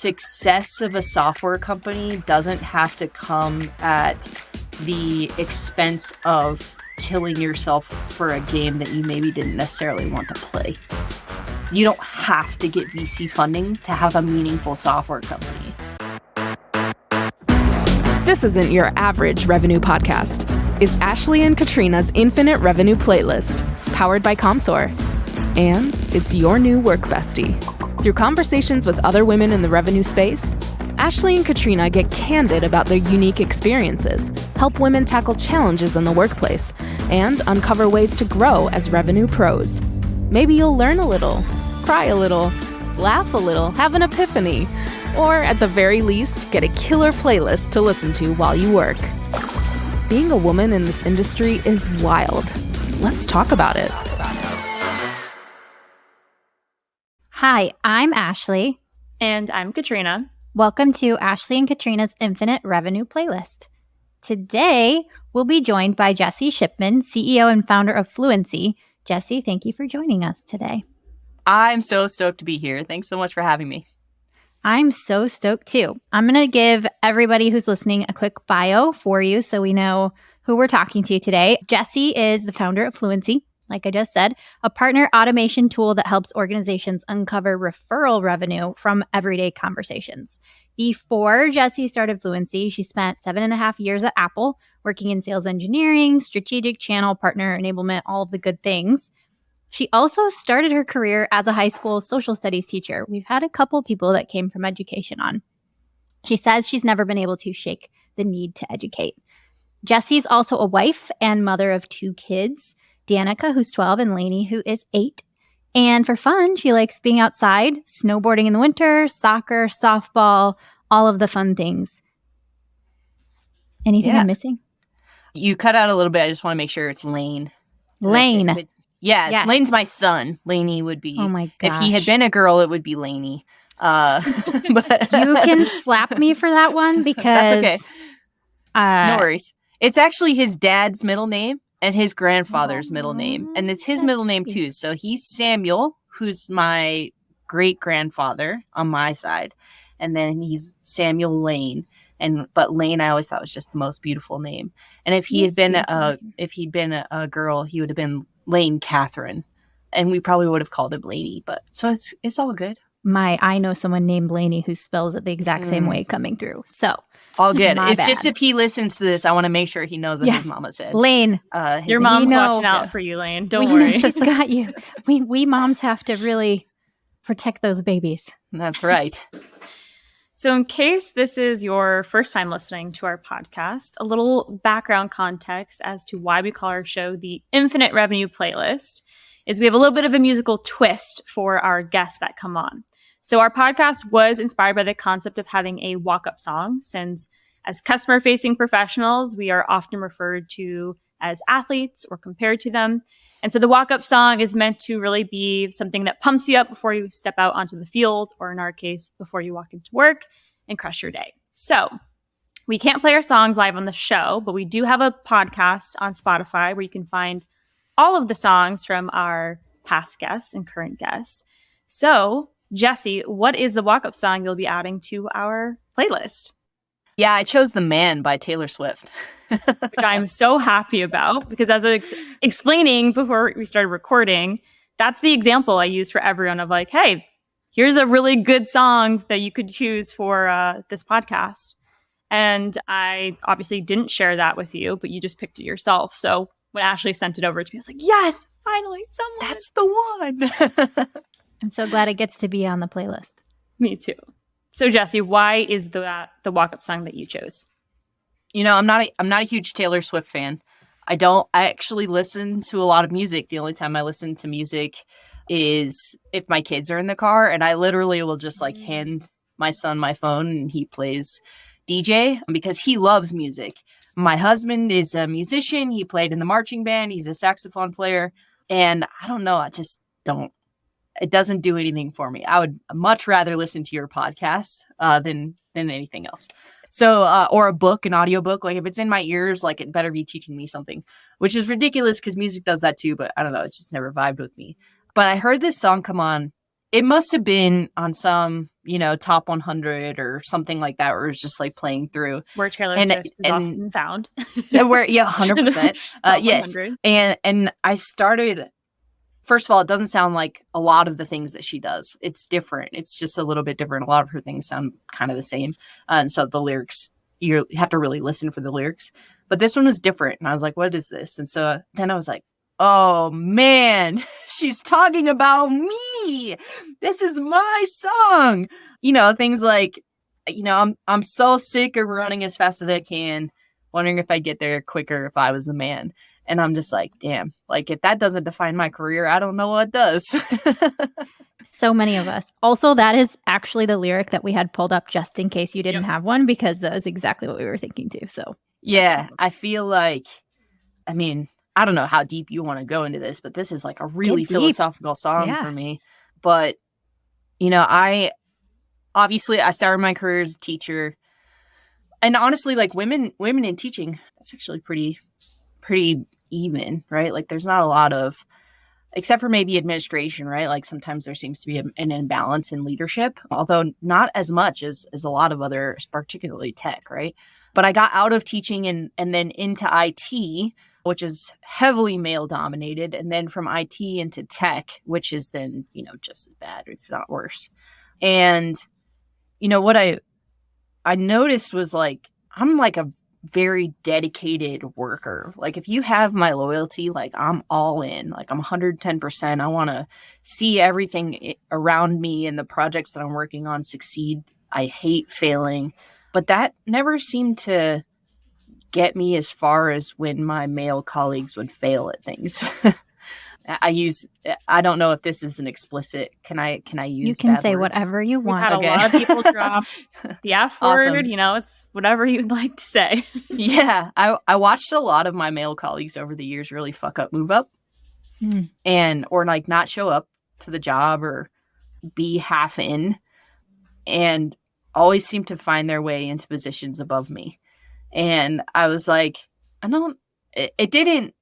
success of a software company doesn't have to come at the expense of killing yourself for a game that you maybe didn't necessarily want to play. You don't have to get VC funding to have a meaningful software company. This isn't your average revenue podcast. It's Ashley and Katrina's Infinite Revenue Playlist, powered by Comsor. And it's your new work bestie. Through conversations with other women in the revenue space, Ashley and Katrina get candid about their unique experiences, help women tackle challenges in the workplace, and uncover ways to grow as revenue pros. Maybe you'll learn a little, cry a little, laugh a little, have an epiphany, or at the very least, get a killer playlist to listen to while you work. Being a woman in this industry is wild. Let's talk about it. Hi, I'm Ashley. And I'm Katrina. Welcome to Ashley and Katrina's Infinite Revenue Playlist. Today, we'll be joined by Jessie Shipman, CEO and founder of Fluincy. Jessie, thank you for joining us today. I'm so stoked to be here. Thanks so much for having me. I'm so stoked too. I'm going to give everybody who's listening a quick bio for you so we know who we're talking to today. Jessie is the founder of Fluincy, like I just said, a partner automation tool that helps organizations uncover referral revenue from everyday conversations. Before Jessie started Fluincy, she spent 7.5 years at Apple, working in sales engineering, strategic channel partner enablement, all of the good things. She also started her career as a high school social studies teacher. We've had a couple people that came from education on. She says she's never been able to shake the need to educate. Jessie's also a wife and mother of 2 kids, Danica, who's 12, and Lainey, who is 8. And for fun, she likes being outside, snowboarding in the winter, soccer, softball, all of the fun things. Anything I'm missing? You cut out a little bit. I just want to make sure it's Lane. Lane. Yeah, yes. Lane's my son. Laney would be. Oh my gosh. If he had been a girl, it would be Laney. But You can slap me for that one because that's okay. No worries. It's actually his dad's middle name and his grandfather's middle name. And it's his middle name too. So he's Samuel, who's my great-grandfather on my side. And then he's Samuel Lane. But Lane, I always thought was just the most beautiful name. And if he'd been a girl, he would have been Lane Catherine. And we probably would have called him Laney. But so it's all good. I know someone named Laney who spells it the exact same way coming through. So all good. It's bad. just if he listens to this, I want to make sure he knows that his mama said. Lane. Your mom's watching out for you, Lane. Don't worry. She's got you. We moms have to really protect those babies. That's right. So in case this is your first time listening to our podcast, a little background context as to why we call our show the Infinite Revenue Playlist is we have a little bit of a musical twist for our guests that come on. So our podcast was inspired by the concept of having a walk-up song, since as customer-facing professionals, we are often referred to as athletes or compared to them. And so the walk-up song is meant to really be something that pumps you up before you step out onto the field, or in our case, before you walk into work and crush your day. So we can't play our songs live on the show, but we do have a podcast on Spotify where you can find all of the songs from our past guests and current guests. So Jessie, what is the walk-up song you'll be adding to our playlist? Yeah, I chose The Man by Taylor Swift. Which I'm so happy about, because as I was explaining before we started recording, that's the example I use for everyone of like, hey, here's a really good song that you could choose for this podcast. And I obviously didn't share that with you, but you just picked it yourself. So when Ashley sent it over to me, I was like, yes, finally, someone. That's the one. I'm so glad it gets to be on the playlist. Me too. So Jessie, why is the walk-up song that you chose? You know, I'm not a huge Taylor Swift fan. I actually listen to a lot of music. The only time I listen to music is if my kids are in the car, and I literally will just like hand my son my phone and he plays DJ because he loves music. My husband is a musician. He played in the marching band. He's a saxophone player. And I don't know. I just don't. It doesn't do anything for me. I would much rather listen to your podcast than anything else. So, or a book, an audiobook. Like if it's in my ears, like it better be teaching me something, which is ridiculous because music does that too. But I don't know. It just never vibed with me. But I heard this song come on it must have been on some, top 100 or something like that, where it was just like playing through. Where Taylor And Swift is often found. where, 100%. Yes. 100. And I started, first of all, it doesn't sound like a lot of the things that she does. It's different. It's just a little bit different. A lot of her things sound kind of the same. And so the lyrics, you have to really listen for the lyrics. But this one was different. And I was like, what is this? And so then I was like, oh man, she's talking about me. This is my song. Things like, I'm so sick of running as fast as I can, wondering if I'd get there quicker if I was a man. And I'm just like, damn, like if that doesn't define my career, I don't know what does. So many of us. Also, that is actually the lyric that we had pulled up just in case you didn't have one, because that was exactly what we were thinking too. So yeah, I feel like, I don't know how deep you want to go into this, but this is like a really philosophical song for me. But, I started my career as a teacher. And honestly, like women in teaching, that's actually pretty even, right? Like there's not a lot of, except for maybe administration, right? Like sometimes there seems to be an imbalance in leadership, although not as much as a lot of other, particularly tech, right? But I got out of teaching and then into IT, which is heavily male dominated. And then from IT into tech, which is then, just as bad, if not worse. And, what I noticed was like, I'm like a very dedicated worker. Like if you have my loyalty, like I'm all in, like I'm 110%. I want to see everything around me and the projects that I'm working on succeed. I hate failing, but that never seemed to get me as far as when my male colleagues would fail at things. I don't know if this is an explicit, can I use you can bad say words? whatever you want. We've had a lot of people drop the F Awesome. word, it's whatever you'd like to say. Yeah, I watched a lot of my male colleagues over the years really fuck up, move up, or like not show up to the job or be half in, and always seem to find their way into positions above me. And I was like, it didn't,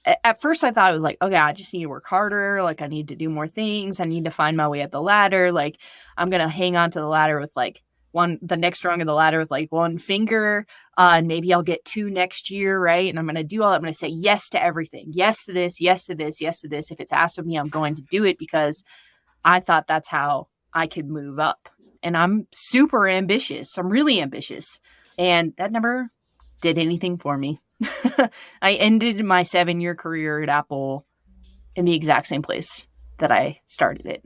at first I thought it was like, okay, I just need to work harder. Like I need to do more things. I need to find my way up the ladder. Like I'm going to hang on to the ladder with like the next rung of the ladder with like one finger. And maybe I'll get 2 next year. Right. And I'm going to do all that. I'm going to say yes to everything. Yes to this, yes to this, yes to this. If it's asked of me, I'm going to do it because I thought that's how I could move up. And I'm super ambitious. I'm really ambitious. And that never did anything for me. I ended my 7-year career at Apple in the exact same place that I started it,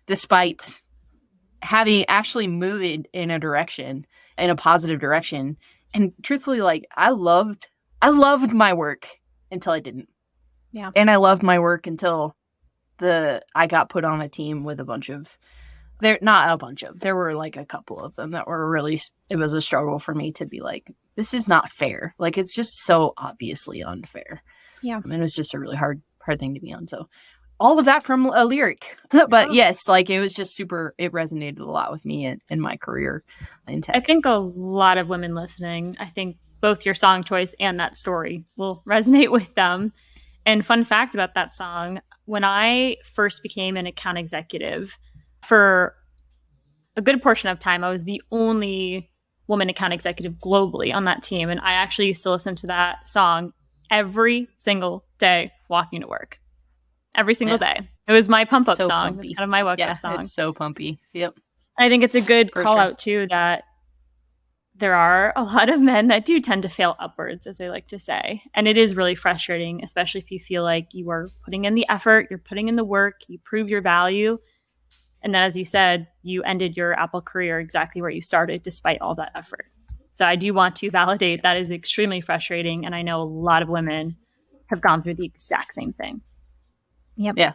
despite having actually moved in a positive direction. And truthfully, like I loved my work until I didn't. Yeah. And I loved my work until I got put on a team with there were like a couple of them that were really, it was a struggle for me to be like, this is not fair. Like, it's just so obviously unfair. Yeah. I mean, it was just a really hard thing to be on. So all of that from a lyric, but yes, like it was just it resonated a lot with me in my career in tech. I think a lot of women listening, I think both your song choice and that story will resonate with them. And fun fact about that song, when I first became an account executive, for a good portion of time, I was the only woman account executive globally on that team. And I actually used to listen to that song every single day walking to work. Every single day. It was my pump up song. It's kind of my wake up song. It's so pumpy. Yep. I think it's a good call out too that there are a lot of men that do tend to fail upwards, as they like to say. And it is really frustrating, especially if you feel like you are putting in the effort, you're putting in the work, you prove your value. And then, as you said, you ended your Apple career exactly where you started, despite all that effort. So I do want to validate that is extremely frustrating. And I know a lot of women have gone through the exact same thing. Yep. Yeah.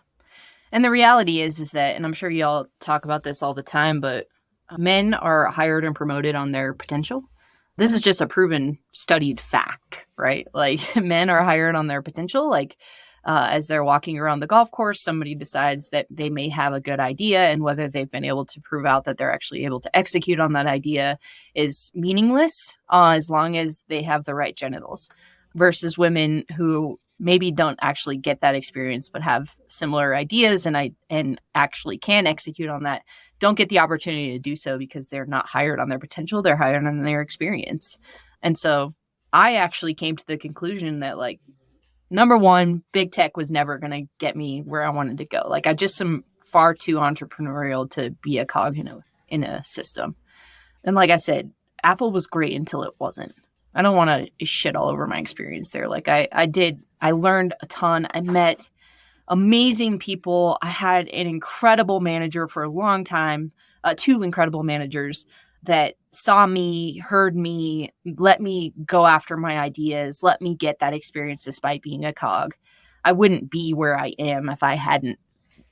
And the reality is that, and I'm sure y'all talk about this all the time, but men are hired and promoted on their potential. This is just a proven, studied fact, right? Like men are hired on their potential. Like as they're walking around the golf course, somebody decides that they may have a good idea, and whether they've been able to prove out that they're actually able to execute on that idea is meaningless as long as they have the right genitals, versus women who maybe don't actually get that experience, but have similar ideas and actually can execute on that, don't get the opportunity to do so because they're not hired on their potential. They're hired on their experience. And so I actually came to the conclusion that, like, number one, big tech was never going to get me where I wanted to go. Like, I just am far too entrepreneurial to be a cog in a system. And like I said, Apple was great until it wasn't. I don't want to shit all over my experience there. Like, I learned a ton. I met amazing people. I had an incredible manager for a long time, two incredible managers that saw me, heard me, let me go after my ideas, let me get that experience despite being a cog. I wouldn't be where I am if I hadn't,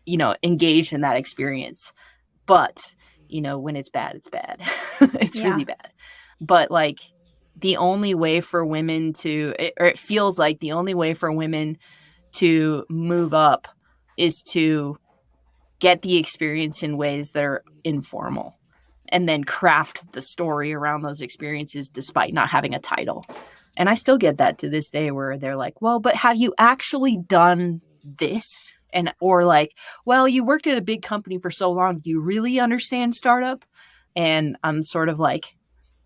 engaged in that experience. But, when it's bad, it's bad. It's really bad. But like, the only way for women it feels like the only way for women to move up is to get the experience in ways that are informal and then craft the story around those experiences despite not having a title. And I still get that to this day where they're like, well, but have you actually done this? Or like, well, you worked at a big company for so long. Do you really understand startup? And I'm sort of like,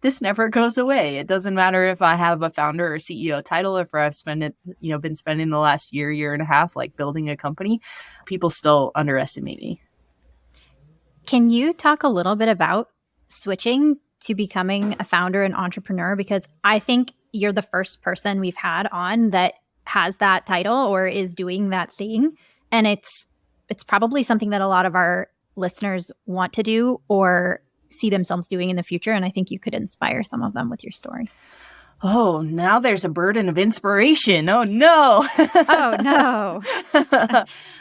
this never goes away. It doesn't matter if I have a founder or CEO title, if I've been spending the last year and a half, like, building a company, people still underestimate me. Can you talk a little bit about switching to becoming a founder and entrepreneur? Because I think you're the first person we've had on that has that title or is doing that thing. And it's probably something that a lot of our listeners want to do or see themselves doing in the future. And I think you could inspire some of them with your story. Oh, now there's a burden of inspiration. Oh, no. Oh, no.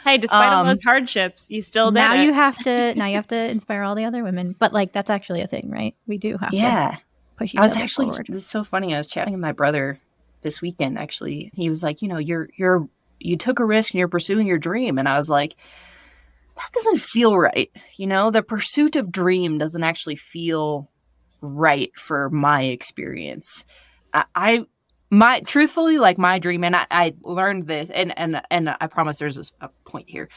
Hey, despite all those hardships, you still did now it. you have to inspire all the other women. But like, that's actually a thing, right? We do have to push each other forward. This is so funny. I was chatting with my brother this weekend, actually. He was like, you took a risk and you're pursuing your dream. And I was like, that doesn't feel right. The pursuit of dream doesn't actually feel right for my experience. Truthfully, like, my dream, and I learned this, and I promise there's a point here.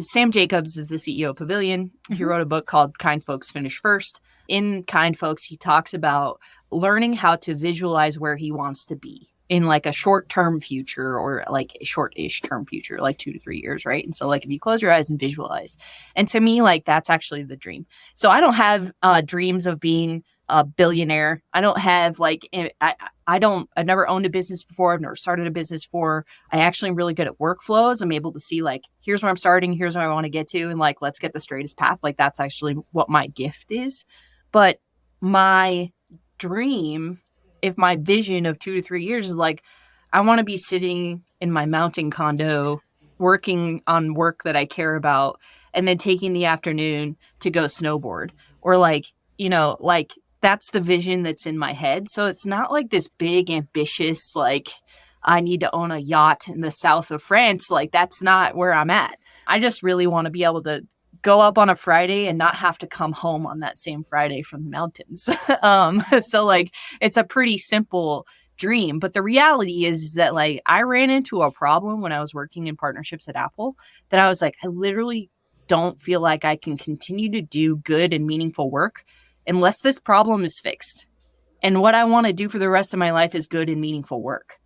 Sam Jacobs is the CEO of Pavilion. Mm-hmm. He wrote a book called Kind Folks Finish First. In Kind Folks, he talks about learning how to visualize where he wants to be in, like, a short-term future, or like a short-ish term future, like 2 to 3 years, right? And so, like, if you close your eyes and visualize, and to me, like, that's actually the dream. So I don't have dreams of being a billionaire. I don't have, like, I've never owned a business before. I've never started a business before. I actually am really good at workflows. I'm able to see, like, here's where I'm starting, here's where I want to get to, and, like, let's get the straightest path. Like, that's actually what my gift is. But my dream, if my vision of 2 to 3 years is, like, I want to be sitting in my mountain condo working on work that I care about, and then taking the afternoon to go snowboard, or like, that's the vision that's in my head. So it's not like this big, ambitious, like, I need to own a yacht in the south of France. Like, that's not where I'm at. I just really want to be able to go up on a Friday and not have to come home on that same Friday from the mountains. So, like, it's a pretty simple dream. But the reality is that, like, I ran into a problem when I was working in partnerships at Apple that I was like, I literally don't feel like I can continue to do good and meaningful work unless this problem is fixed. And what I want to do for the rest of my life is good and meaningful work.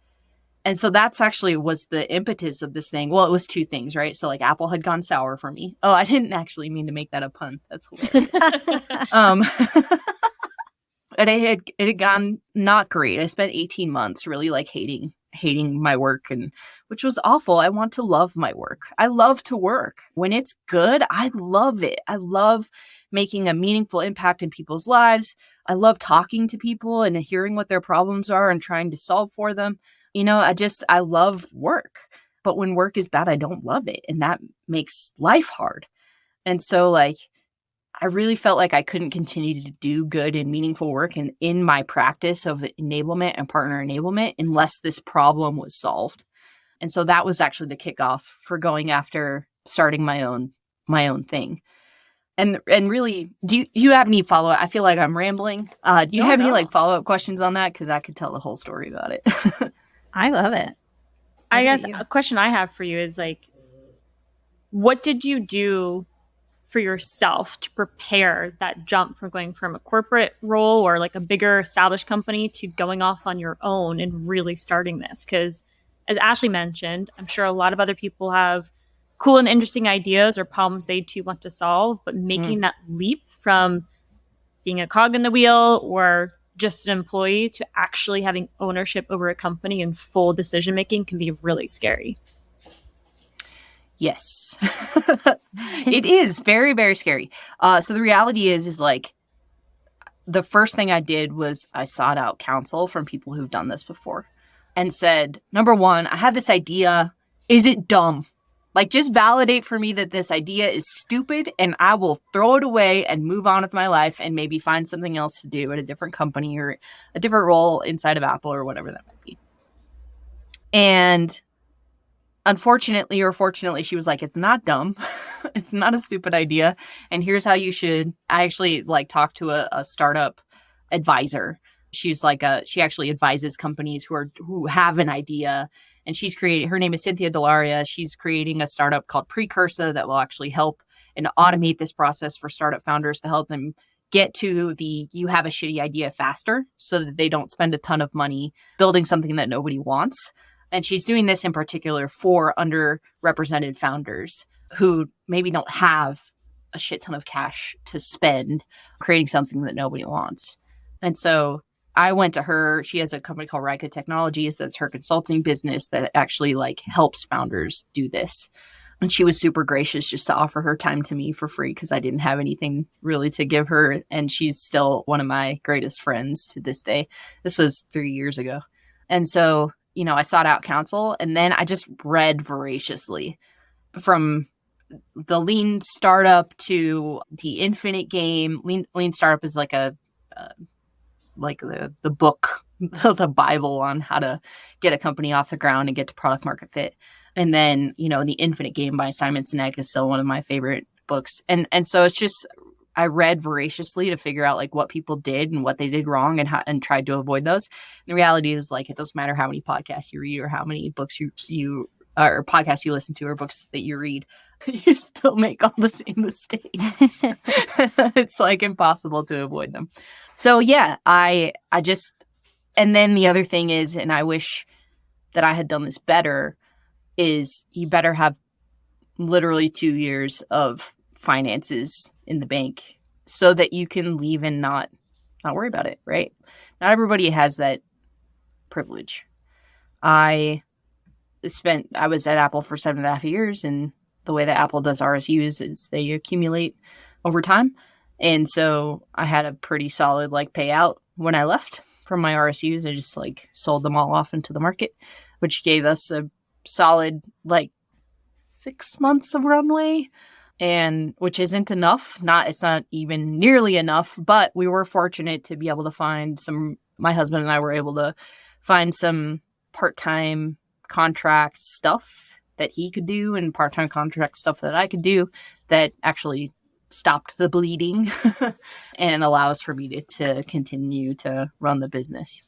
And so that's actually was the impetus of this thing. Well, it was two things, right? So, like, Apple had gone sour for me. Oh, I didn't actually mean to make that a pun. That's hilarious. And it had gone not great. I spent 18 months really, like, hating my work, and which was awful. I want to love my work. I love to work. When it's good, I love it. I love making a meaningful impact in people's lives. I love talking to people and hearing what their problems are and trying to solve for them. I love work. But when work is bad, I don't love it. And that makes life hard. And so, like, I really felt like I couldn't continue to do good and meaningful work in my practice of enablement and partner enablement unless this problem was solved. And so that was actually the kickoff for going after starting my own thing. And really, do you have any follow-up? I feel like I'm rambling. Do you have any, like, follow-up questions on that? Because I could tell the whole story about it. I love it. I about guess you? a question I have for you is like, what did you do for yourself to prepare that jump from going from a corporate role or like a bigger established company to going off on your own and really starting this? Because as Ashley mentioned, I'm sure a lot of other people have cool and interesting ideas or problems they too want to solve, but making that leap from being a cog in the wheel or just an employee to actually having ownership over a company and full decision making can be really scary. Yes. It is very, very scary. So the reality is like the first thing I did was I sought out counsel from people who've done this before and said, number one, I have this idea. Is it dumb? Like, just validate for me that this idea is stupid and I will throw it away and move on with my life and maybe find something else to do at a different company or a different role inside of Apple or whatever that might be. And unfortunately or fortunately, she was like, it's not dumb. It's not a stupid idea. And here's how you should. I actually like talked to a startup advisor. She's like she actually advises companies who have an idea. And she's creating, her name is Cynthia Delaria. She's creating a startup called Precursor that will actually help and automate this process for startup founders to help them get to the you have a shitty idea faster so that they don't spend a ton of money building something that nobody wants. And she's doing this in particular for underrepresented founders who maybe don't have a shit ton of cash to spend creating something that nobody wants. And so I went to her. She has a company called Rika Technologies. That's her consulting business that actually like helps founders do this. And she was super gracious just to offer her time to me for free because I didn't have anything really to give her. And she's still one of my greatest friends to this day. This was 3 years ago. And so, you know, I sought out counsel and then I just read voraciously from the lean startup to the infinite game. Lean startup is like like the book, the Bible on how to get a company off the ground and get to product market fit. And then, you know, the infinite game by Simon Sinek is still one of my favorite books. And so it's just, I read voraciously to figure out like what people did and what they did wrong and tried to avoid those. And the reality is like, it doesn't matter how many podcasts you read or how many books you or podcasts you listen to or books that you read, you still make all the same mistakes. It's like impossible to avoid them. So yeah, I just, and then the other thing is, and I wish that I had done this better, is you better have literally 2 years of finances in the bank so that you can leave and not worry about it, right? Not everybody has that privilege. I was at Apple for 7.5 years, and the way that Apple does RSUs is they accumulate over time. And so I had a pretty solid like payout when I left from my RSUs. I just like sold them all off into the market, which gave us a solid like 6 months of runway, and which isn't enough. It's not even nearly enough, but we were fortunate to be able to find my husband and I were able to find some part-time contract stuff that he could do and part-time contract stuff that I could do that actually stopped the bleeding and allows for me to continue to run the business.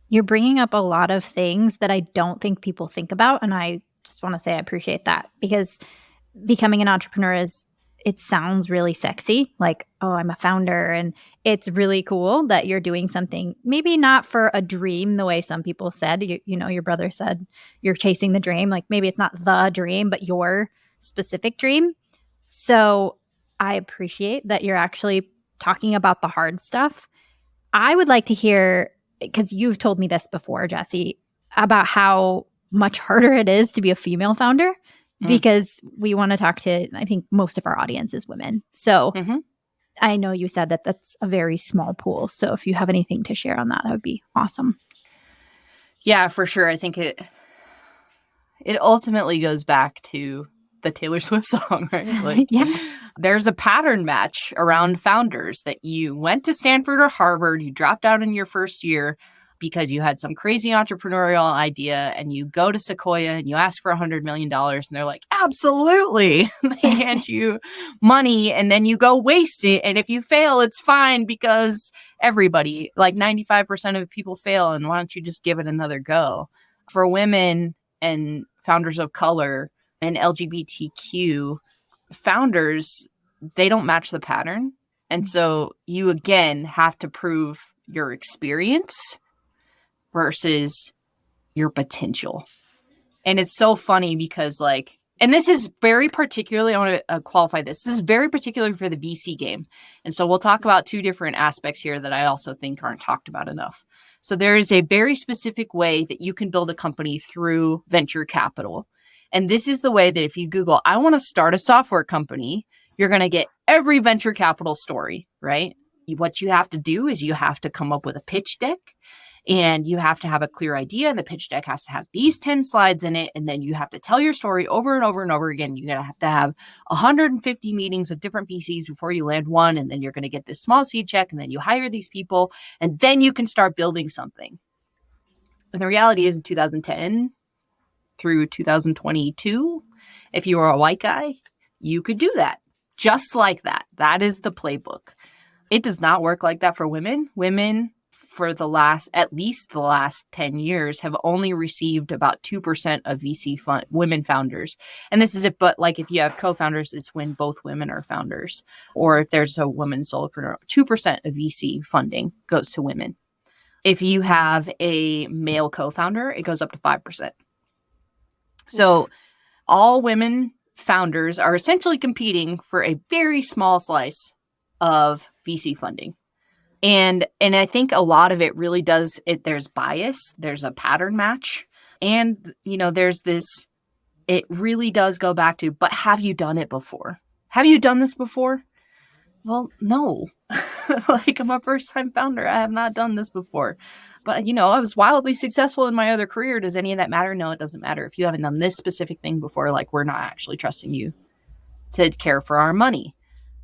You're bringing up a lot of things that I don't think people think about. And I just want to say I appreciate that because becoming an entrepreneur it sounds really sexy. Like, oh, I'm a founder. And it's really cool that you're doing something, maybe not for a dream the way some people said. You know, your brother said you're chasing the dream. Like maybe it's not the dream, but your specific dream. So I appreciate that you're actually talking about the hard stuff. I would like to hear, because you've told me this before, Jessie, about how much harder it is to be a female founder because we want to talk to, I think most of our audience is women. So I know you said that that's a very small pool. So if you have anything to share on that would be awesome. Yeah, for sure. I think it ultimately goes back to the Taylor Swift song, right? Like, there's a pattern match around founders that you went to Stanford or Harvard, you dropped out in your first year because you had some crazy entrepreneurial idea, and you go to Sequoia and you ask for $100 million and they're like, absolutely. They hand you money and then you go waste it. And if you fail, it's fine because everybody, like 95% of people fail. And why don't you just give it another go? For women and founders of color and LGBTQ founders, they don't match the pattern. And so you again have to prove your experience versus your potential. And it's so funny because like, and this is very particularly, I want to qualify this. This is very particular for the VC game. And so we'll talk about two different aspects here that I also think aren't talked about enough. So there is a very specific way that you can build a company through venture capital. And this is the way that if you Google, I want to start a software company, you're going to get every venture capital story, right? What you have to do is you have to come up with a pitch deck. And you have to have a clear idea, and the pitch deck has to have these 10 slides in it. And then you have to tell your story over and over and over again. You're going to have 150 meetings with different VCs before you land one. And then you're going to get this small seed check. And then you hire these people. And then you can start building something. And the reality is in 2010 through 2022, if you were a white guy, you could do that. Just like that. That is the playbook. It does not work like that for women. Women, for at least the last 10 years, have only received about 2% of VC women founders. And this is it, but like if you have co-founders, it's when both women are founders. Or if there's a woman solopreneur, 2% of VC funding goes to women. If you have a male co-founder, it goes up to 5%. So all women founders are essentially competing for a very small slice of VC funding. And I think a lot of it really does there's bias, there's a pattern match. And, there's this, it really does go back to, but have you done it before? Have you done this before? Well, no. Like, I'm a first-time founder. I have not done this before. But, I was wildly successful in my other career. Does any of that matter? No, it doesn't matter. If you haven't done this specific thing before, like, we're not actually trusting you to care for our money.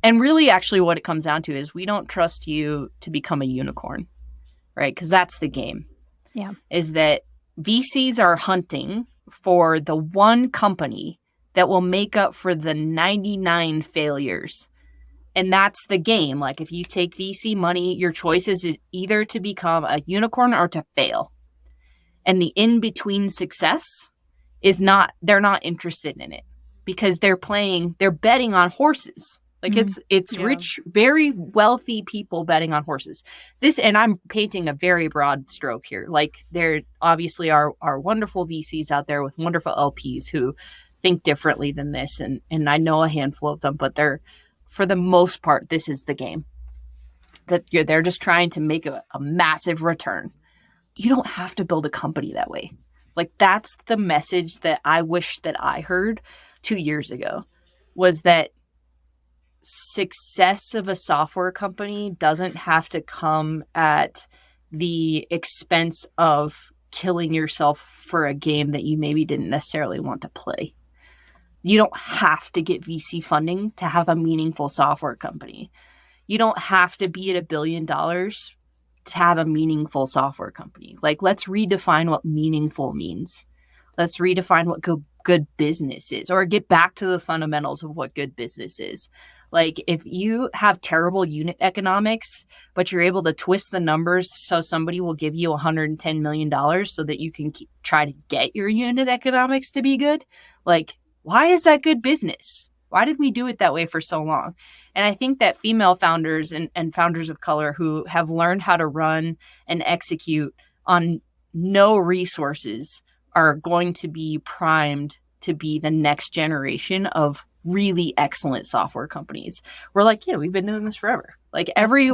And really, actually, what it comes down to is we don't trust you to become a unicorn, right? Because that's the game. Yeah. Is that VCs are hunting for the one company that will make up for the 99 failures. And that's the game. Like, if you take VC money, your choice is either to become a unicorn or to fail. And the in-between success is they're not interested in it because they're betting on horses. Like it's rich, very wealthy people betting on horses. And I'm painting a very broad stroke here. Like there obviously are wonderful VCs out there with wonderful LPs who think differently than this. And I know a handful of them, but for the most part, this is the game. That they're just trying to make a massive return. You don't have to build a company that way. Like that's the message that I wish that I heard 2 years ago, was that success of a software company doesn't have to come at the expense of killing yourself for a game that you maybe didn't necessarily want to play. You don't have to get VC funding to have a meaningful software company. You don't have to be at $1 billion to have a meaningful software company. Like, let's redefine what meaningful means. Let's redefine what good business is, or get back to the fundamentals of what good business is. Like, if you have terrible unit economics, but you're able to twist the numbers so somebody will give you $110 million so that you can try to get your unit economics to be good, like, why is that good business? Why did we do it that way for so long? And I think that female founders and founders of color who have learned how to run and execute on no resources are going to be primed to be the next generation of really excellent software companies. We're like, we've been doing this forever. Like every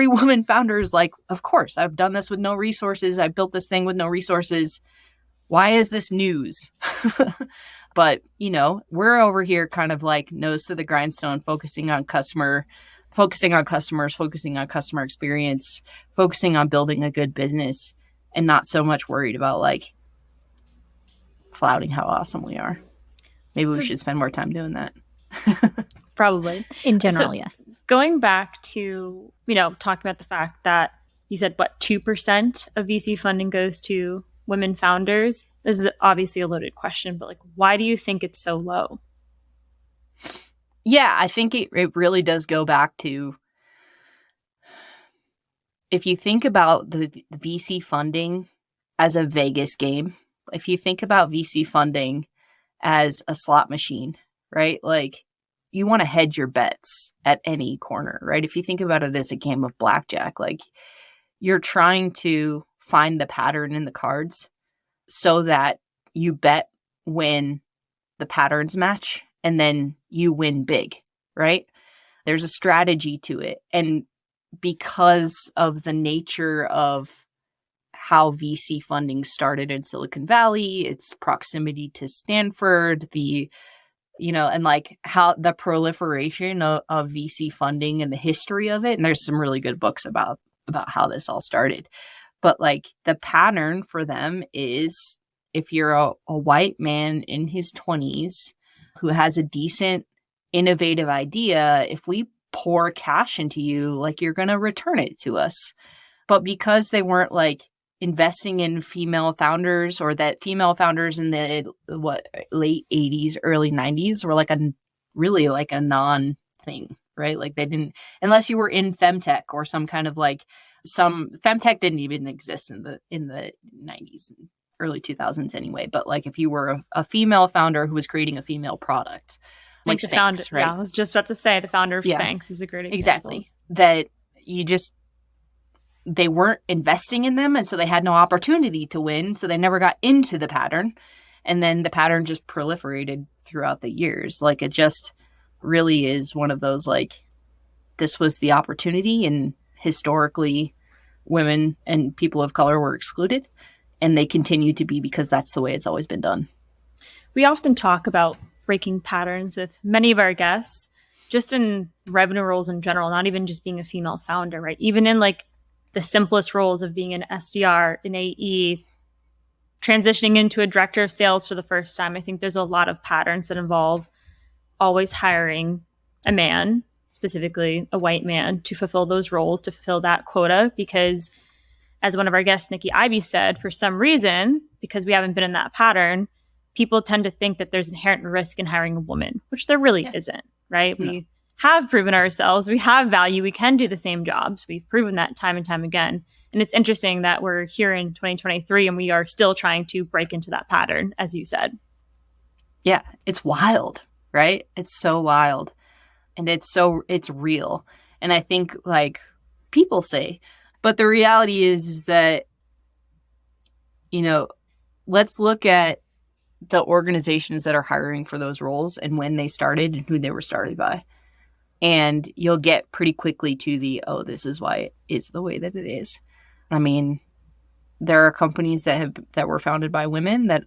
woman founder is like, of course, I've done this with no resources. I built this thing with no resources. Why is this news? But, we're over here kind of like nose to the grindstone, focusing on customers, focusing on customer experience, focusing on building a good business, and not so much worried about like flouting how awesome we are. Maybe we should spend more time doing that. Probably. In general, yes. Going back to, talking about the fact that you said, 2% of VC funding goes to women founders? This is obviously a loaded question, but like, why do you think it's so low? Yeah, I think it really does go back to, if you think about the VC funding as a Vegas game, if you think about VC funding as a slot machine, right? Like you want to hedge your bets at any corner, right? If you think about it as a game of blackjack, like you're trying to find the pattern in the cards so that you bet when the patterns match and then you win big, right? There's a strategy to it. And because of the nature of how VC funding started in Silicon Valley, its proximity to Stanford, and like how the proliferation of VC funding and the history of it. And there's some really good books about how this all started. But like the pattern for them is if you're a white man in his 20s who has a decent, innovative idea, if we pour cash into you, like you're going to return it to us. But because they weren't like investing in female founders, or that female founders in the late 80s, early 90s were like a non thing, right? Like they didn't, unless you were in femtech or some kind of like some femtech didn't even exist in the 90s, early 2000s anyway. But like if you were a female founder who was creating a female product, like the Spanx, founder, right? Yeah, I was just about to say the founder of Spanx is a great example. Exactly. That they weren't investing in them, and so they had no opportunity to win, so they never got into the pattern, and then the pattern just proliferated throughout the years. Like it just really is one of those, like, this was the opportunity, and historically women and people of color were excluded, and they continue to be because that's the way it's always been done. We often talk about breaking patterns with many of our guests, just in revenue roles in general, not even just being a female founder, right? Even in like the simplest roles of being an SDR, an AE, transitioning into a director of sales for the first time. I think there's a lot of patterns that involve always hiring a man, specifically a white man, to fulfill those roles, to fulfill that quota. Because as one of our guests, Nikki Ivey, said, for some reason, because we haven't been in that pattern, people tend to think that there's inherent risk in hiring a woman, which there really isn't, right? No. We have proven ourselves. We have value. We can do the same jobs. We've proven that time and time again. And it's interesting that we're here in 2023 and we are still trying to break into that pattern, as you said. Yeah, it's wild, right? It's so wild. And it's real. And I think like people say, but the reality is that, let's look at the organizations that are hiring for those roles and when they started and who they were started by. And you'll get pretty quickly to this is why it is the way that it is. I mean, there are companies that were founded by women that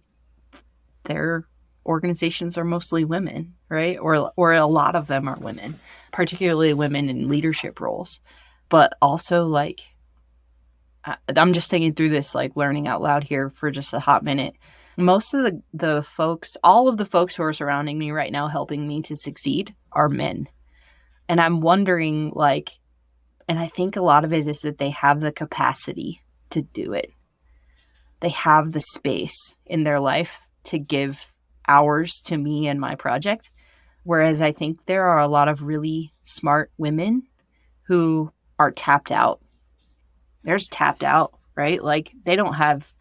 their organizations are mostly women, right? Or a lot of them are women, particularly women in leadership roles. But also, like, I'm just thinking through this, like, learning out loud here for just a hot minute. Most of the folks, all of the folks who are surrounding me right now helping me to succeed are men. And I'm wondering, like, and I think a lot of it is that they have the capacity to do it. They have the space in their life to give hours to me and my project. Whereas I think there are a lot of really smart women who are tapped out. They're just tapped out, right? Like they don't have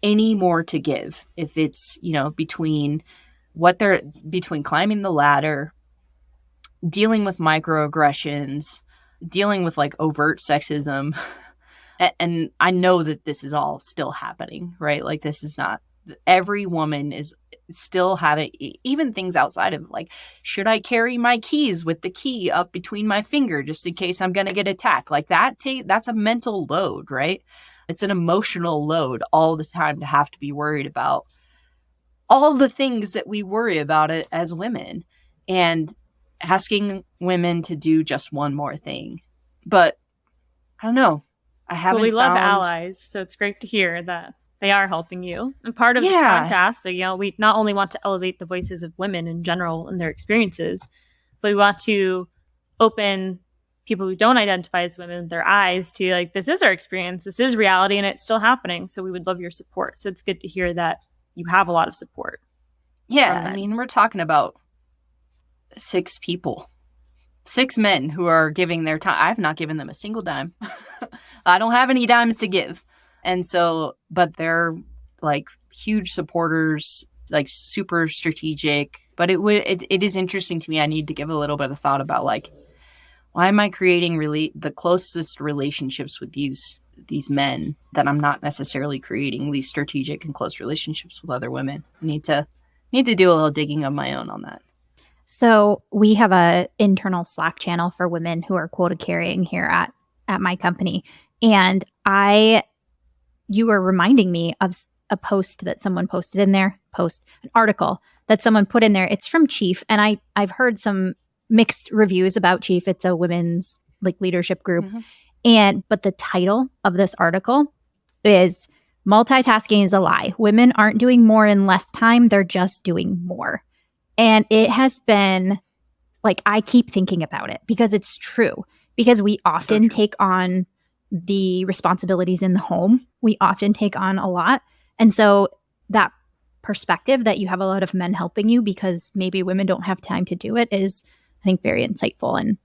any more to give if it's, between climbing the ladder, dealing with microaggressions, dealing with like overt sexism. And I know that this is all still happening, right? Like this is not, every woman is still having even things outside of like, should I carry my keys with the key up between my finger just in case I'm going to get attacked? Like that's a mental load, right? It's an emotional load all the time to have to be worried about all the things that we worry about it as women, and asking women to do just one more thing. But I don't know. I haven't. Well, we love allies, so it's great to hear that they are helping you. And part of this podcast, so we not only want to elevate the voices of women in general and their experiences, but we want to open people who don't identify as women their eyes to like, this is our experience, this is reality, and it's still happening. So we would love your support. So it's good to hear that you have a lot of support. Yeah, I mean, we're talking about 6 people. 6 men who are giving their time. I've not given them a single dime. I don't have any dimes to give. And so, but they're like huge supporters, like super strategic. But it is interesting to me. I need to give a little bit of thought about like, why am I creating really the closest relationships with these men that I'm not necessarily creating these strategic and close relationships with other women? I need to do a little digging of my own on that. So we have a internal Slack channel for women who are quota carrying here at my company. And you were reminding me of a post that someone posted in there, an article that someone put in there. It's from Chief. And I've heard some mixed reviews about Chief. It's a women's like leadership group. But the title of this article is "Multitasking is a Lie. Women aren't doing more in less time. They're just doing more." And it has been like, I keep thinking about it because it's true. Because we often take on the responsibilities in the home. We often take on a lot. And so that perspective that you have a lot of men helping you because maybe women don't have time to do it is, I think, very insightful. And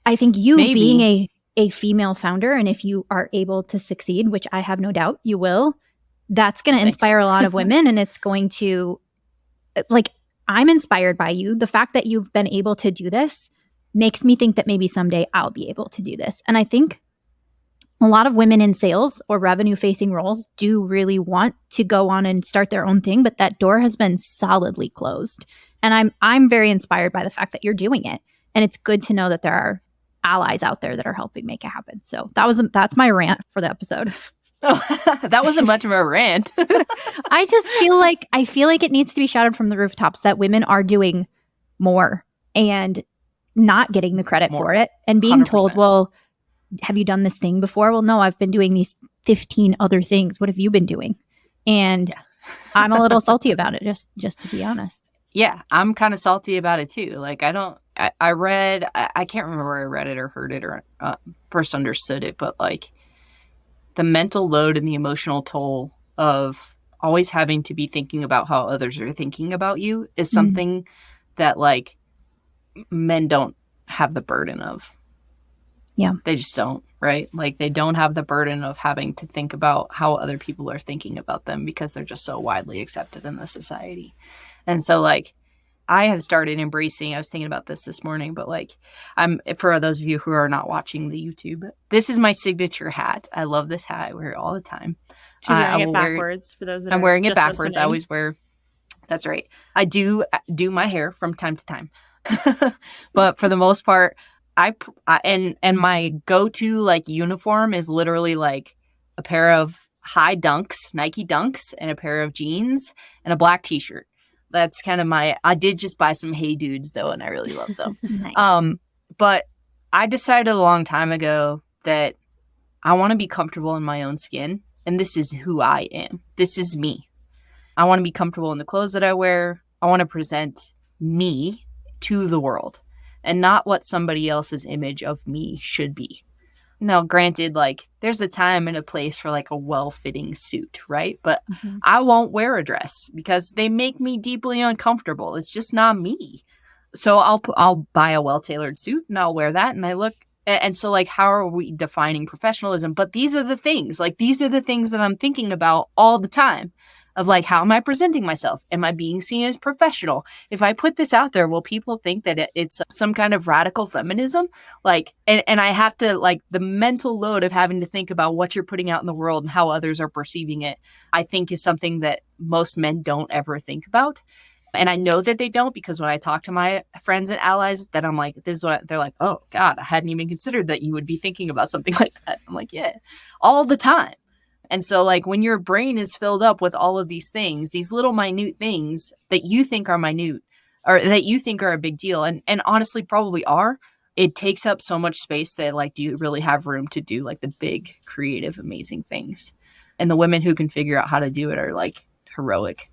I think you being a female founder, and if you are able to succeed, which I have no doubt you will, that's going to inspire a lot of women. And it's going to, like, I'm inspired by you. The fact that you've been able to do this makes me think that maybe someday I'll be able to do this. And I think a lot of women in sales or revenue facing roles do really want to go on and start their own thing, but that door has been solidly closed. And I'm very inspired by the fact that you're doing it. And it's good to know that there are allies out there that are helping make it happen. So that's my rant for the episode. Oh, that wasn't much of a rant. I just feel like it needs to be shouted from the rooftops that women are doing more and not getting the credit for it and being 100%. told, well, have you done this thing before? Well, no, I've been doing these 15 other things. What have you been doing? And I'm a little salty about it, just to be honest. Yeah, I'm kind of salty about it too. Like, I read, I can't remember where I read it or heard it or first understood it, but like the mental load and the emotional toll of always having to be thinking about how others are thinking about you is something that like men don't have the burden of. Yeah. They just don't, right? Like they don't have the burden of having to think about how other people are thinking about them because they're just so widely accepted in the society. And so like I have started embracing, I was thinking about this morning, but like for those of you who are not watching the YouTube, this is my signature hat. I love this hat. I wear it all the time. She's wearing it backwards for those that I'm are wearing it just backwards. listening. I always wear, that's right. I do my hair from time to time. But for the most part, and my go-to like uniform is literally like a pair of high dunks, Nike dunks, and a pair of jeans and a black t-shirt. That's kind of I did just buy some Hey Dudes though, and I really love them. Nice. But I decided a long time ago that I want to be comfortable in my own skin, and this is who I am. This is me. I want to be comfortable in the clothes that I wear. I want to present me to the world and not what somebody else's image of me should be. Now, granted, like there's a time and a place for like a well-fitting suit, right? But I won't wear a dress because they make me deeply uncomfortable. It's just not me. So I'll buy a well-tailored suit and I'll wear that, and I look. And so like, how are we defining professionalism? But these are the things that I'm thinking about all the time. Of like, how am I presenting myself? Am I being seen as professional? If I put this out there, will people think that it's some kind of radical feminism? Like, and I have to like the mental load of having to think about what you're putting out in the world and how others are perceiving it, I think is something that most men don't ever think about. And I know that they don't because when I talk to my friends and allies, that I'm like, this is what they're like, oh God, I hadn't even considered that you would be thinking about something like that. I'm like, yeah, all the time. And so like when your brain is filled up with all of these things, these little minute things that you think are minute or that you think are a big deal and honestly probably are, it takes up so much space that like, do you really have room to do like the big, creative, amazing things? And the women who can figure out how to do it are like heroic.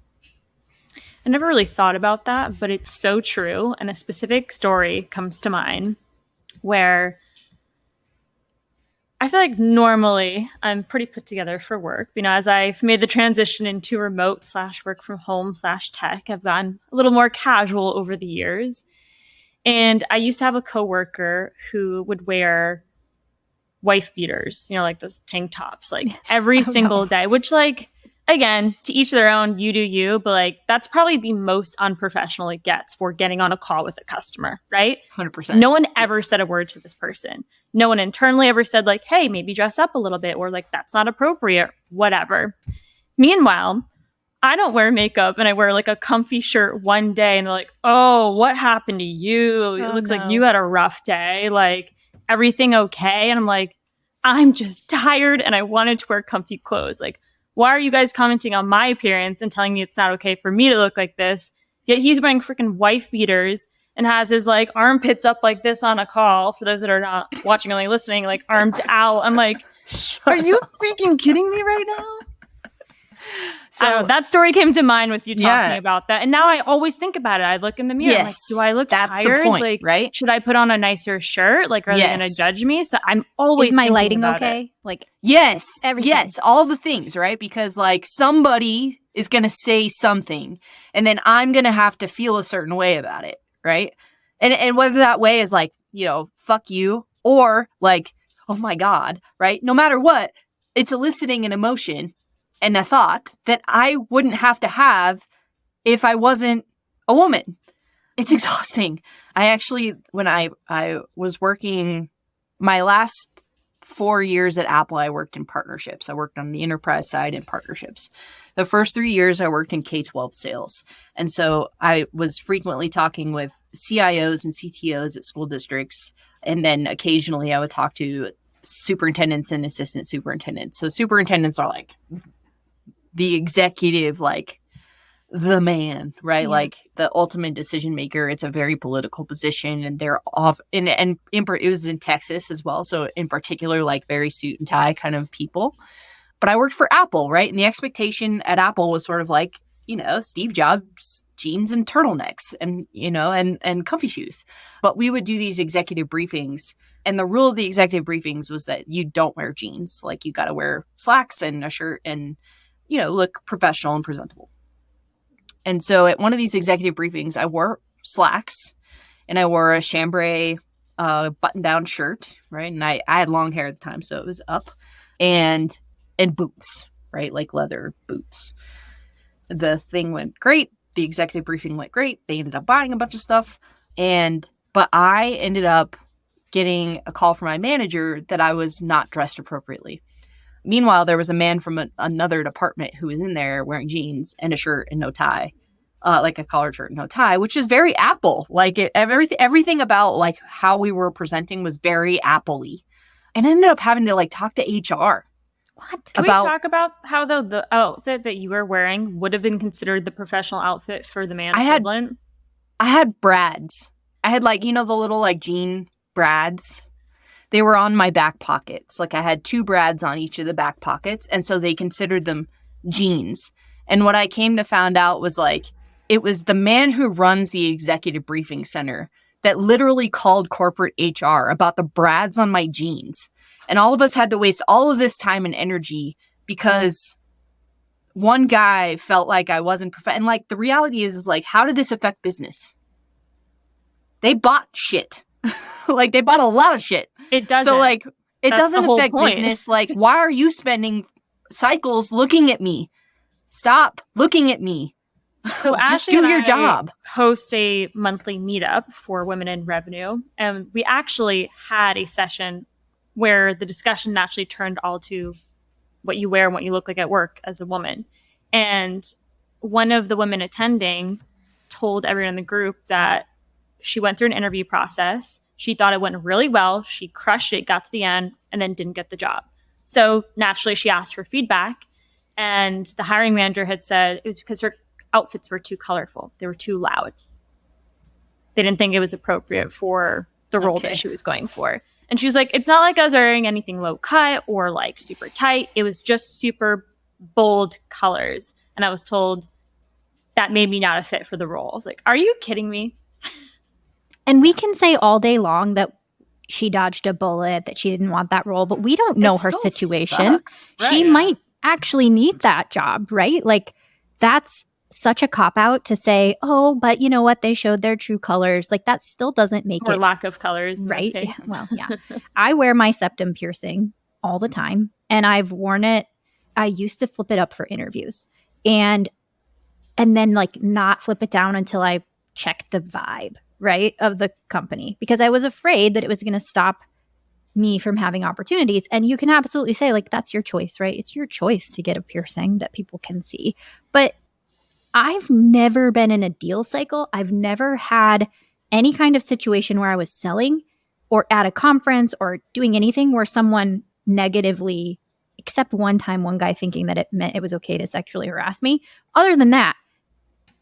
I never really thought about that, but it's so true. And a specific story comes to mind where I feel like normally I'm pretty put together for work. You know, as I've made the transition into remote / work from home / tech, I've gotten a little more casual over the years. And I used to have a coworker who would wear wife beaters, you know, like those tank tops, like every single day, which like, again, to each their own, you do you, but like that's probably the most unprofessional it gets for getting on a call with a customer, right? 100%. No one ever said a word to this person. No one internally ever said like, hey, maybe dress up a little bit, or like that's not appropriate, whatever. Meanwhile, I don't wear makeup and I wear like a comfy shirt one day and they're like, oh, what happened to you? It looks like you had a rough day. Like, everything okay? And I'm like, I'm just tired and I wanted to wear comfy clothes. Like, why are you guys commenting on my appearance and telling me it's not okay for me to look like this? Yet he's wearing freaking wife beaters and has his like armpits up like this on a call. For those that are not watching, only listening, like arms out. I'm like, are you freaking kidding me right now? So that story came to mind with you talking about that. And now I always think about it. I look in the mirror. Yes, I'm like, do I look that's tired? the point, like, right? Should I put on a nicer shirt? Like, are they going to judge me? So I'm always Is my thinking lighting about okay? it. Like, yes, everything. yes, all the things, right? Because like somebody is going to say something and then I'm going to have to feel a certain way about it, right? And whether that way is like, you know, fuck you, or like, oh my God, right? No matter what, it's eliciting an emotion and a thought that I wouldn't have to have if I wasn't a woman. It's exhausting. I actually, when I was working my last 4 years at Apple, I worked in partnerships. I worked on the enterprise side in partnerships. The first 3 years I worked in K-12 sales. And so I was frequently talking with CIOs and CTOs at school districts. And then occasionally I would talk to superintendents and assistant superintendents. So superintendents are like the executive, like the man, right? Like the ultimate decision maker. It's a very political position, and they're off. And it was in Texas as well. So in particular, like very suit and tie kind of people. But I worked for Apple, right? And the expectation at Apple was sort of like, you know, Steve Jobs jeans and turtlenecks and, you know, and comfy shoes. But we would do these executive briefings. And the rule of the executive briefings was that you don't wear jeans. Like you got to wear slacks and a shirt and, you know, look professional and presentable. And so at one of these executive briefings, I wore slacks and I wore a chambray button-down shirt, right? And I had long hair at the time, so it was up, and boots, right? Like leather boots. The thing went great. The executive briefing went great. They ended up buying a bunch of stuff. But I ended up getting a call from my manager that I was not dressed appropriately. Meanwhile, there was a man from another department who was in there wearing jeans and a shirt and no tie, like a collared shirt and no tie, which is very Apple. Like everything about like how we were presenting was very Apple-y. And I ended up having to like talk to HR. What? Can we talk about how the outfit that you were wearing would have been considered the professional outfit for the man equivalent? I had brads. I had like, you know, the little like jean brads. They were on my back pockets. Like I had 2 brads on each of the back pockets. And so they considered them jeans. And what I came to find out was like, it was the man who runs the executive briefing center that literally called corporate HR about the brads on my jeans. And all of us had to waste all of this time and energy because one guy felt like I wasn't and like the reality is like, how did this affect business? They bought shit. Like they bought a lot of shit. It doesn't. So like it doesn't affect business. Like, why are you spending cycles looking at me? Stop looking at me. So just Ashley do and your I job. Host a monthly meetup for women in revenue. And we actually had a session where the discussion naturally turned all to what you wear and what you look like at work as a woman. And one of the women attending told everyone in the group that she went through an interview process. She thought it went really well. She crushed it, got to the end, and then didn't get the job. So naturally, she asked for feedback. And the hiring manager had said it was because her outfits were too colorful. They were too loud. They didn't think it was appropriate for the role that she was going for. And she was like, it's not like I was wearing anything low cut or like super tight. It was just super bold colors. And I was told that made me not a fit for the role. I was like, are you kidding me? And we can say all day long that she dodged a bullet, that she didn't want that role, but we don't know her situation. She might actually need that job, right? Like that's such a cop-out to say, oh, but you know what? They showed their true colors. Like that still doesn't make it. Or lack of colors, right? Yeah, well, yeah. I wear my septum piercing all the time, and I've worn it I used to flip it up for interviews and then like not flip it down until I checked the vibe, right, of the company, because I was afraid that it was going to stop me from having opportunities. And you can absolutely say like, that's your choice, right? It's your choice to get a piercing that people can see. But I've never been in a deal cycle. I've never had any kind of situation where I was selling or at a conference or doing anything where someone negatively, except one time, one guy thinking that it meant it was okay to sexually harass me. Other than that,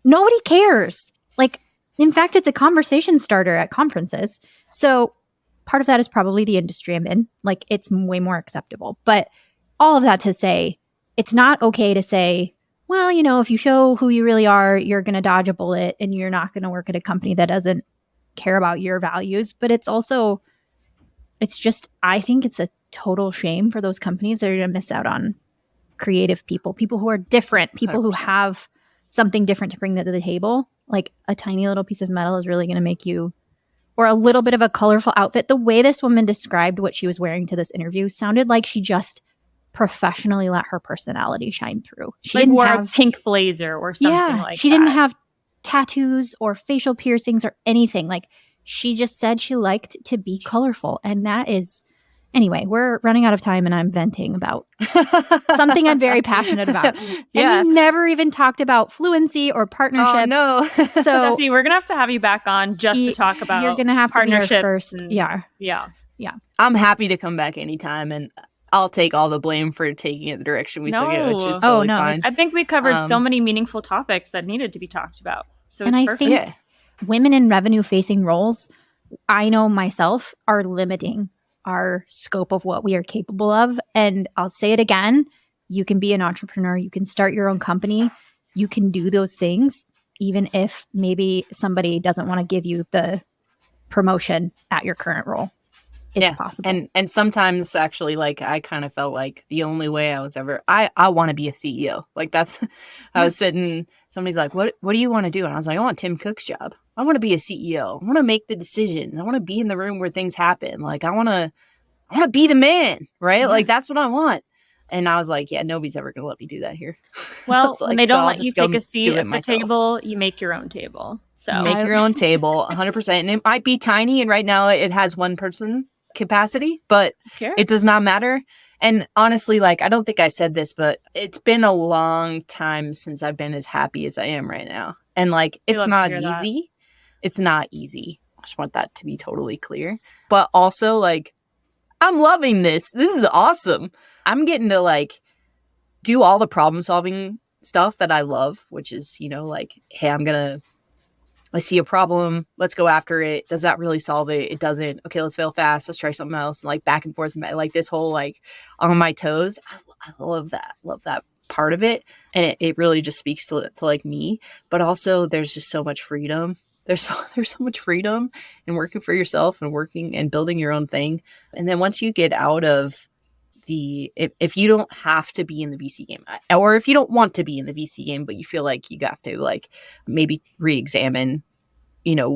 nobody cares. Like, in fact, it's a conversation starter at conferences. So part of that is probably the industry I'm in. Like, it's way more acceptable. But all of that to say, it's not okay to say, well, you know, if you show who you really are, you're going to dodge a bullet and you're not going to work at a company that doesn't care about your values. But it's also, it's just, I think it's a total shame for those companies that are going to miss out on creative people who are different, people 100%. who have something different to bring to the table. Like a tiny little piece of metal is really going to make you, or a little bit of a colorful outfit. The way this woman described what she was wearing to this interview sounded like she just professionally let her personality shine through. She like didn't wore have a pink blazer or something like she that. didn't have tattoos or facial piercings or anything. Like, she just said she liked to be colorful. And that is, anyway, we're running out of time and I'm venting about something I'm very passionate about. Yeah. And we never even talked about Fluincy or partnerships. Oh, no. So Jesse, we're going to have you back on just to talk about you're going to have to be our partnerships. first. And, Yeah. I'm happy to come back anytime, and I'll take all the blame for taking it the direction we took it, which is No. totally no, fine. I think we covered so many meaningful topics that needed to be talked about. So it's And I perfect. think women in revenue facing roles, I know myself, are limiting our scope of what we are capable of. And I'll say it again, you can be an entrepreneur, you can start your own company, you can do those things, even if maybe somebody doesn't want to give you the promotion at your current role. It's possible. And sometimes actually, like, I kind of felt like the only way I was ever, I want to be a CEO. Like, that's, I was sitting, somebody's like, what do you want to do? And I was like, I want Tim Cook's job. I want to be a CEO. I want to make the decisions. I want to be in the room where things happen. Like, I want to be the man, right? Like, that's what I want. And I was like, yeah, nobody's ever going to let me do that here. Well, like, when they don't so let you take a seat at the myself. table, you make your own table. So Make your own table, 100%. And it might be tiny. And right now it has one person capacity, but it does not matter. And honestly, like, I don't think I said this, but it's been a long time since I've been as happy as I am right now. And like, it's not easy. It's not easy. I just want that to be totally clear. But also, like, I'm loving this. This is awesome. I'm getting to like do all the problem solving stuff that I love, which is, you know, like, hey, I see a problem. Let's go after it. Does that really solve it? It doesn't. Okay, let's fail fast. Let's try something else. And like back and forth, like this whole like on my toes. I love that. Love that part of it. And it really just speaks to like me. But also there's just so much freedom. There's so much freedom in working for yourself and working and building your own thing. And then once you get out of if you don't have to be in the VC game, or if you don't want to be in the VC game, but you feel like you have to like maybe re-examine, you know,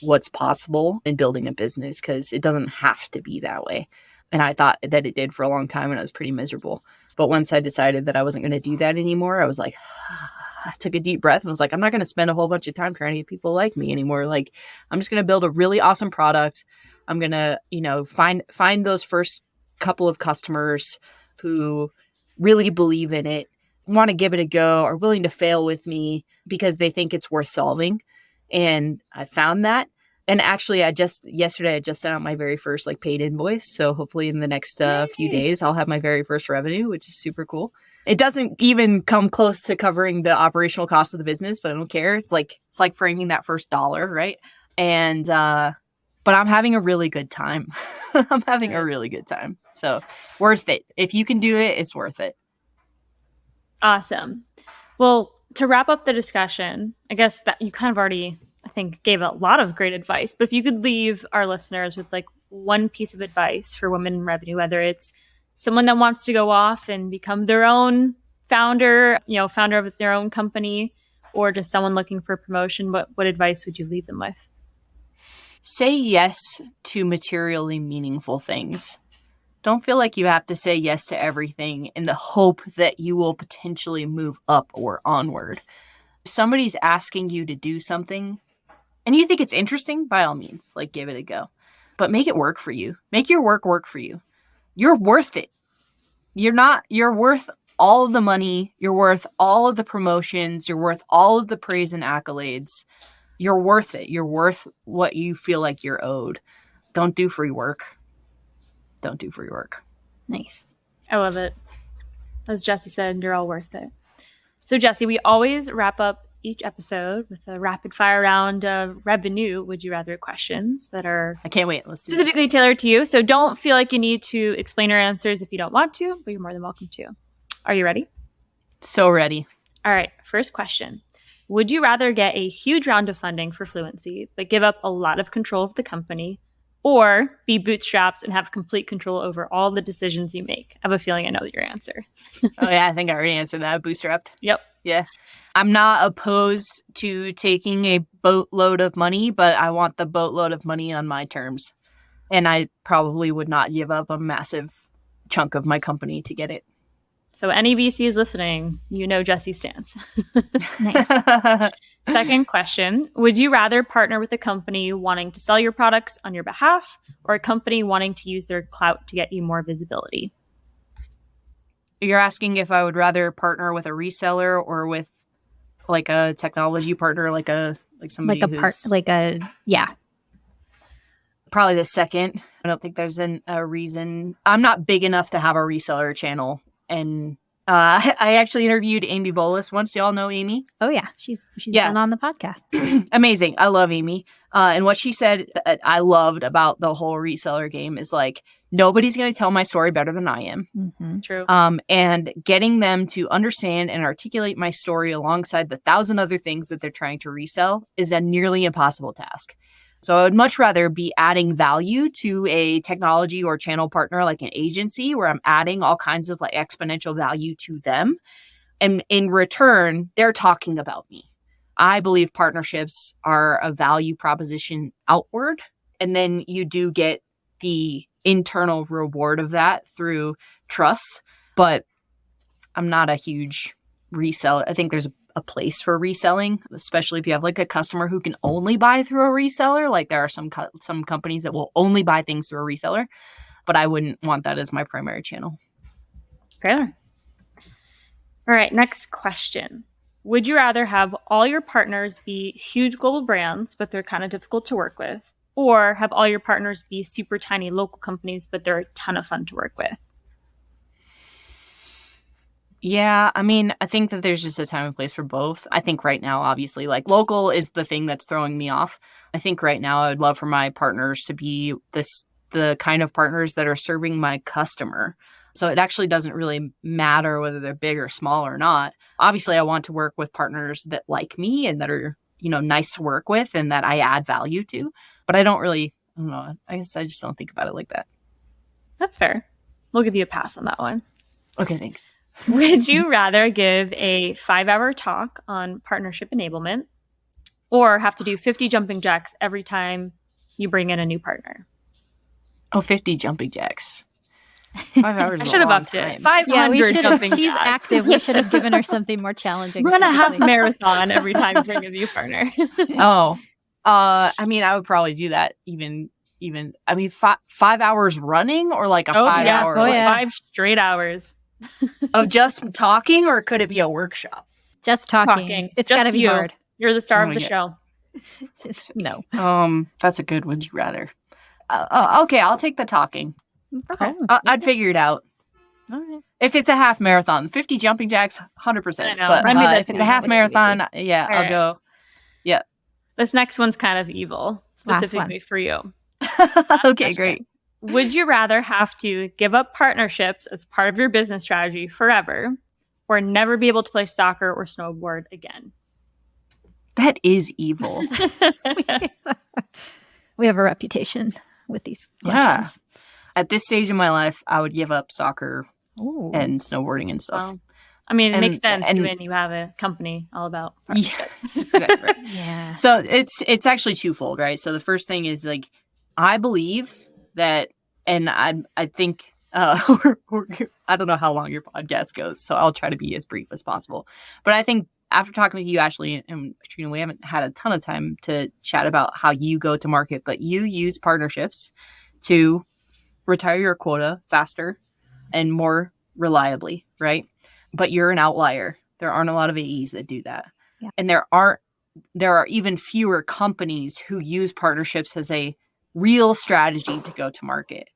what's possible in building a business, because it doesn't have to be that way. And I thought that it did for a long time, and I was pretty miserable. But once I decided that I wasn't going to do that anymore, I was like, I took a deep breath and was like, I'm not going to spend a whole bunch of time trying to get people like me anymore. Like, I'm just going to build a really awesome product. I'm going to, you know, find those first couple of customers who really believe in it, want to give it a go, are willing to fail with me because they think it's worth solving. And I found that. And actually, yesterday I just sent out my very first like paid invoice. So hopefully in the next few days, I'll have my very first revenue, which is super cool. It doesn't even come close to covering the operational cost of the business, but I don't care. It's like framing that first dollar, right? And but I'm having a really good time. I'm having a really good time. So worth it. If you can do it, it's worth it. Awesome. Well, to wrap up the discussion, I guess that you kind of already, I think, gave a lot of great advice. But if you could leave our listeners with like one piece of advice for women in revenue, whether it's someone that wants to go off and become their own founder, you know, founder of their own company, or just someone looking for promotion, what advice would you leave them with? Say yes to materially meaningful things. Don't feel like you have to say yes to everything in the hope that you will potentially move up or onward. If somebody's asking you to do something and you think it's interesting, by all means, like give it a go. But make it work for you. Make your work for you. You're worth it. You're worth all of the money. You're worth all of the promotions. You're worth all of the praise and accolades. You're worth it. You're worth what you feel like you're owed. Don't do free work. Don't do free work. Nice. I love it. As Jessie said, you're all worth it. So Jessie, we always wrap up each episode with a rapid fire round of revenue would you rather questions that are I can't wait. Let's do specifically this. tailored to you. So don't feel like you need to explain your answers if you don't want to, but you're more than welcome to. Are you ready? So ready. All right. First question. Would you rather get a huge round of funding for Fluincy, but give up a lot of control of the company, or be bootstrapped and have complete control over all the decisions you make? I have a feeling I know your answer. Oh, yeah. I think I already answered that. Bootstrapped. Yep. Yeah. I'm not opposed to taking a boatload of money, but I want the boatload of money on my terms. And I probably would not give up a massive chunk of my company to get it. So any VC is listening, you know Jessie's stance. Nice. Second question. Would you rather partner with a company wanting to sell your products on your behalf or a company wanting to use their clout to get you more visibility? You're asking if I would rather partner with a reseller or with like a technology partner, like somebody yeah. Probably the second. I don't think there's a reason. I'm not big enough to have a reseller channel. And I actually interviewed Amy Bolus once. Y'all know Amy? Oh yeah, she's been on the podcast. Amazing. I love Amy. And what she said that I loved about the whole reseller game is like, nobody's going to tell my story better than I am. Mm-hmm. True. And getting them to understand and articulate my story alongside the 1,000 other things that they're trying to resell is a nearly impossible task. So I would much rather be adding value to a technology or channel partner like an agency where I'm adding all kinds of like exponential value to them. And in return, they're talking about me. I believe partnerships are a value proposition outward. And then you do get the internal reward of that through trust. But I'm not a huge reseller. I think there's a place for reselling, especially if you have like a customer who can only buy through a reseller. Like there are some companies that will only buy things through a reseller, but I wouldn't want that as my primary channel. Fair. All right, next question. Would you rather have all your partners be huge global brands, but they're kind of difficult to work with, or have all your partners be super tiny local companies, but they're a ton of fun to work with? Yeah, I mean, I think that there's just a time and place for both. I think right now, obviously, like local is the thing that's throwing me off. I think right now I would love for my partners to be the kind of partners that are serving my customer. So it actually doesn't really matter whether they're big or small or not. Obviously, I want to work with partners that like me and that are, nice to work with and that I add value to. But I don't know. I guess I just don't think about it like that. That's fair. We'll give you a pass on that one. Okay, thanks. Would you rather give a 5-hour talk on partnership enablement or have to do 50 jumping jacks every time you bring in a new partner? Oh, 50 jumping jacks. 5 hours. I should have upped it. 500 jumping She's jacks. active. We should have given her something more challenging. Run a half marathon every time you bring a new partner. I mean, I would probably do that even. I mean, 5 hours running or like a 5 hour. Oh, yeah. 5 straight hours. Of just talking, or could it be a workshop? Just talking. It's got to be hard. You're the star of the show. No. That's a good would you rather. Okay, I'll take the talking. Okay. I'd figure it out. All right. If it's a half marathon, 50 jumping jacks, 100%. I know. But if it's a half marathon, yeah, All I'll right. go. Yeah. This next one's kind of evil, specifically for you. Okay, great. Would you rather have to give up partnerships as part of your business strategy forever or never be able to play soccer or snowboard again? That is evil. We have a reputation with these Yeah. questions. At this stage in my life, I would give up soccer Ooh. and snowboarding and stuff. Well, I mean, it makes sense and- when you have a company all about Yeah, partnerships. that's exactly right. Yeah. So it's actually twofold, right? So the first thing is like I believe that, and I think I don't know how long your podcast goes, so I'll try to be as brief as possible. But I think after talking with you, Ashley and Katrina, we haven't had a ton of time to chat about how you go to market, but you use partnerships to retire your quota faster and more reliably, right? But you're an outlier. There aren't a lot of AEs that do that. Yeah. And there are even fewer companies who use partnerships as a real strategy to go to market.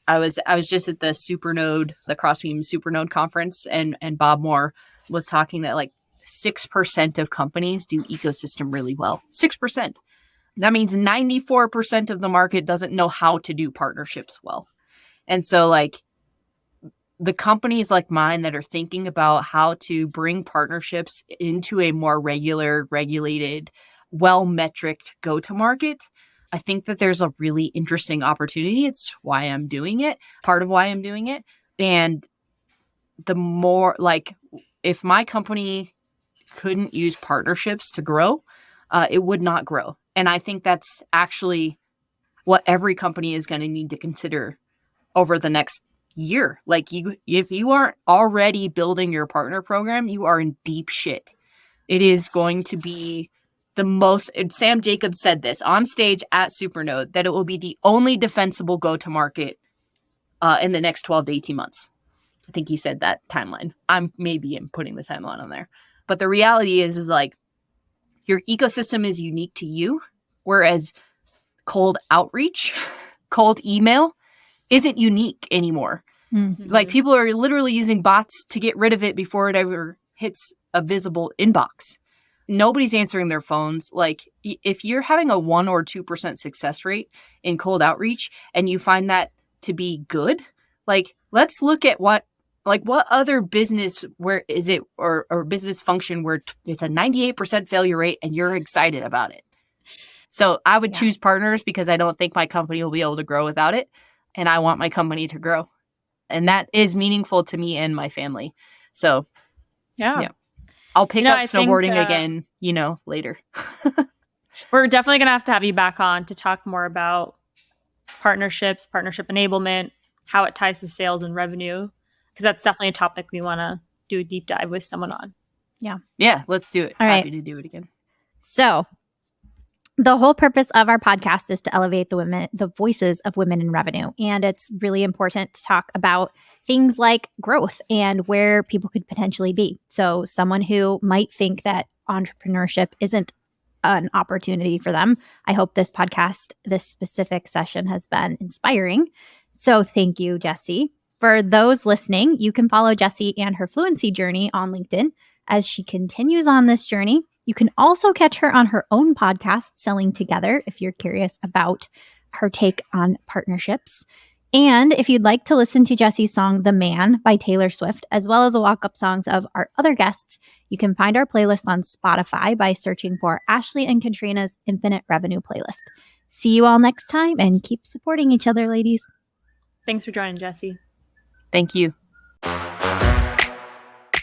I was just at the Supernode, the Crossbeam Supernode conference, and Bob Moore was talking that like 6% of companies do ecosystem really well. 6%. That means 94% of the market doesn't know how to do partnerships well. And so like the companies like mine that are thinking about how to bring partnerships into a more regular, regulated, well-metriced go-to-market, I think that there's a really interesting opportunity. It's why I'm doing it, part of why I'm doing it. And the more like if my company couldn't use partnerships to grow, it would not grow. And I think that's actually what every company is going to need to consider over the next year. Like if you aren't already building your partner program, you are in deep shit. It is going to be the most, Sam Jacobs said this on stage at Supernode, that it will be the only defensible go-to-market in the next 12 to 18 months. I think he said that timeline. I'm putting the timeline on there. But the reality is like your ecosystem is unique to you, whereas cold outreach, cold email isn't unique anymore. Mm-hmm. Like people are literally using bots to get rid of it before it ever hits a visible inbox. Nobody's answering their phones. Like if you're having a 1 or 2% success rate in cold outreach and you find that to be good, like let's look at what other business where is it or business function where it's a 98% failure rate and you're excited about it. So I would choose partners because I don't think my company will be able to grow without it. And I want my company to grow. And that is meaningful to me and my family. So yeah. I'll pick up snowboarding again, later. We're definitely going to have you back on to talk more about partnerships, partnership enablement, how it ties to sales and revenue, because that's definitely a topic we want to do a deep dive with someone on. Yeah. Yeah, let's do it. All Happy right. to do it again. So the whole purpose of our podcast is to elevate the voices of women in revenue. And it's really important to talk about things like growth and where people could potentially be. So someone who might think that entrepreneurship isn't an opportunity for them, I hope this podcast, this specific session has been inspiring. So thank you, Jessie. For those listening, you can follow Jessie and her Fluincy journey on LinkedIn as she continues on this journey. You can also catch her on her own podcast, Selling Together, if you're curious about her take on partnerships. And if you'd like to listen to Jessie's song, The Man by Taylor Swift, as well as the walk-up songs of our other guests, you can find our playlist on Spotify by searching for Ashley and Katrina's Infinite Revenue Playlist. See you all next time and keep supporting each other, ladies. Thanks for joining, Jessie. Thank you.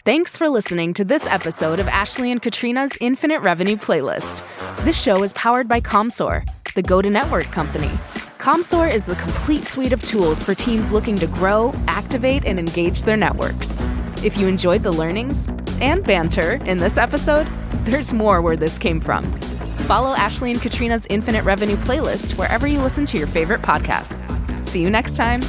Thanks for listening to this episode of Ashley and Katrina's Infinite Revenue Playlist. This show is powered by Comsor, the go-to-network company. Comsor is the complete suite of tools for teams looking to grow, activate, and engage their networks. If you enjoyed the learnings and banter in this episode, there's more where this came from. Follow Ashley and Katrina's Infinite Revenue Playlist wherever you listen to your favorite podcasts. See you next time.